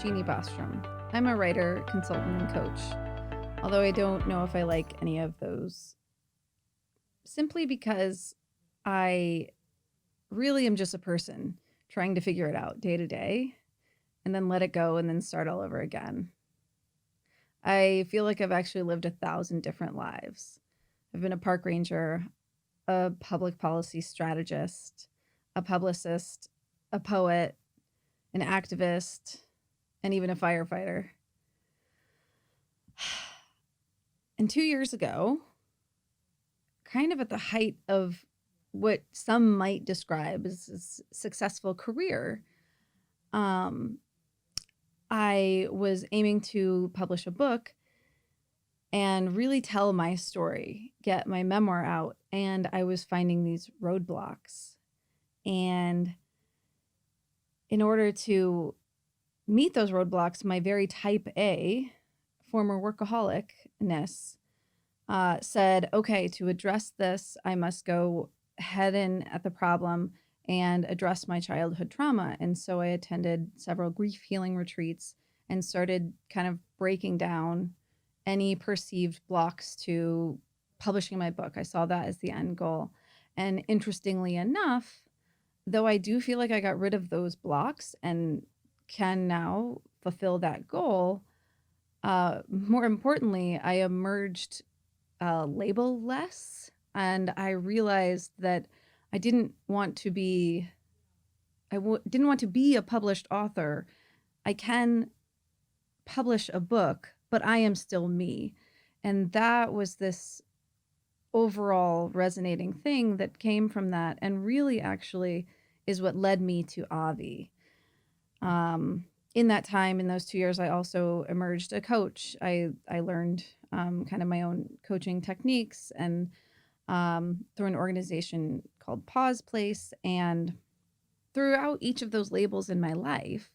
Eugenie Bostrom. I'm a writer, consultant, and coach, although I don't know if I like any of those, simply because I really am just a person trying to figure it out day to day and then let it go and then start all over again. I feel like I've actually lived 1,000 different lives. I've been a park ranger, a public policy strategist, a publicist, a poet, an activist, and even a firefighter. And 2 years ago, kind of at the height of what some might describe as a successful career, um, I was aiming to publish a book and really tell my story, get my memoir out. And I was finding these roadblocks. And in order to meet those roadblocks, my very type A, former workaholicness, said, okay, to address this, I must go head in at the problem and address my childhood trauma. And so I attended several grief healing retreats and started kind of breaking down any perceived blocks to publishing my book. I saw that as the end goal. And interestingly enough, though I do feel like I got rid of those blocks and can now fulfill that goal, more importantly, I emerged label less, and I realized that I didn't want to be didn't want to be a published author. I can publish a book, but I am still me. And that was this overall resonating thing that came from that, and really actually is what led me to AVVI. In that time, in those 2 years, I also emerged a coach. I learned kind of my own coaching techniques and through an organization called Pause Place. And throughout each of those labels in my life,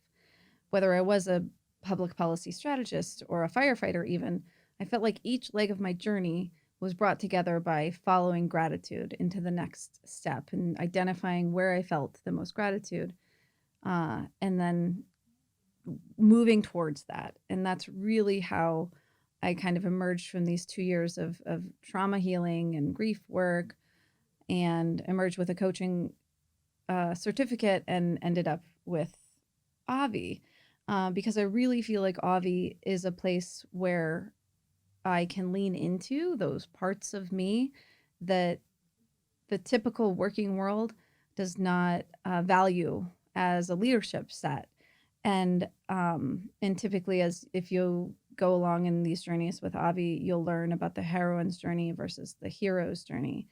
whether I was a public policy strategist or a firefighter even, I felt like each leg of my journey was brought together by following gratitude into the next step and identifying where I felt the most gratitude, and then moving towards that. And that's really how I kind of emerged from these 2 years of trauma healing and grief work, and emerged with a coaching certificate and ended up with AVVI, because I really feel like AVVI is a place where I can lean into those parts of me that the typical working world does not value as a leadership set. And typically, as if you go along in these journeys with AVVI, you'll learn about the heroine's journey versus the hero's journey.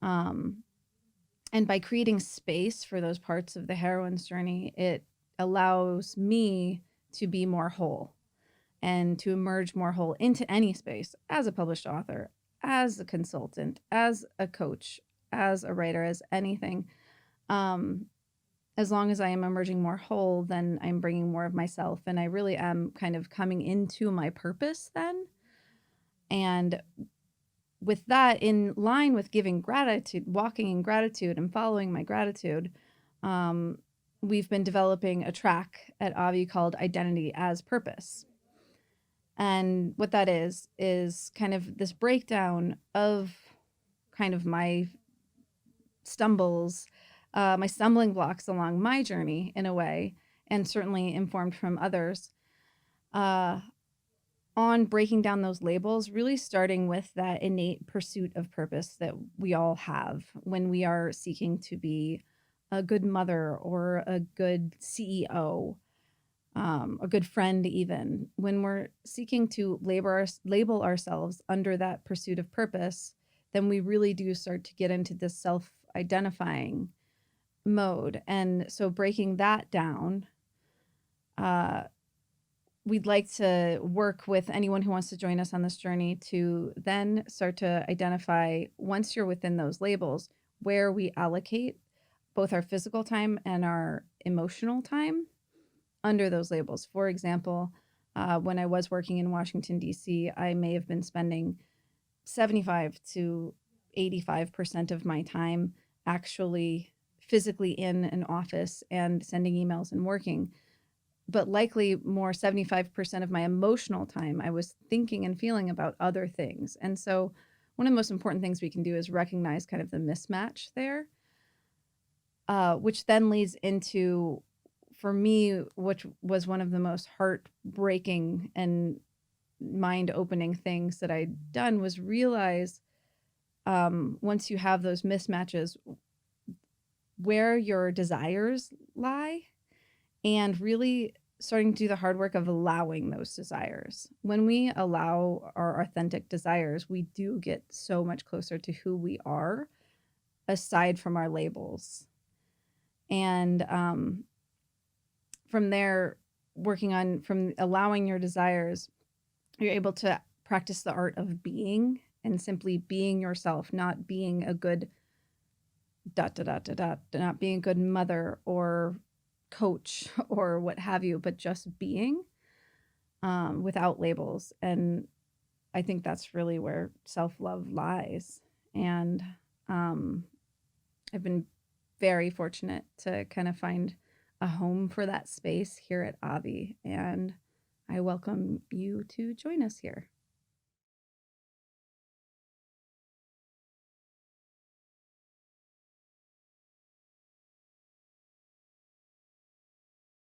And by creating space for those parts of the heroine's journey, it allows me to be more whole and to emerge more whole into any space as a published author, as a consultant, as a coach, as a writer, as anything. As long as I am emerging more whole, then I'm bringing more of myself. And I really am kind of coming into my purpose then. And with that in line with giving gratitude, walking in gratitude and following my gratitude, we've been developing a track at AVVI called Identity as Purpose. And what that is kind of this breakdown of kind of my stumbles, my stumbling blocks along my journey in a way, and certainly informed from others, on breaking down those labels, really starting with that innate pursuit of purpose that we all have when we are seeking to be a good mother or a good CEO, a good friend even. When we're seeking to label ourselves under that pursuit of purpose, then we really do start to get into this self-identifying mode. And so breaking that down, we'd like to work with anyone who wants to join us on this journey to then start to identify, once you're within those labels, where we allocate both our physical time and our emotional time under those labels. For example, when I was working in Washington, D.C., I may have been spending 75 to 85% of my time actually physically in an office and sending emails and working. but likely more 75% of my emotional time, I was thinking and feeling about other things. And so one of the most important things we can do is recognize kind of the mismatch there, which then leads into, for me, which was one of the most heartbreaking and mind-opening things that I'd done, was realize once you have those mismatches, where your desires lie, and really starting to do the hard work of allowing those desires. When we allow our authentic desires, we do get so much closer to who we are, aside from our labels. And from there, from allowing your desires, you're able to practice the art of being, and simply being yourself, not being a good not being a good mother or coach or what have you, but just being, without labels. And I think that's really where self-love lies. And I've been very fortunate to kind of find a home for that space here at AVVI, and I welcome you to join us here.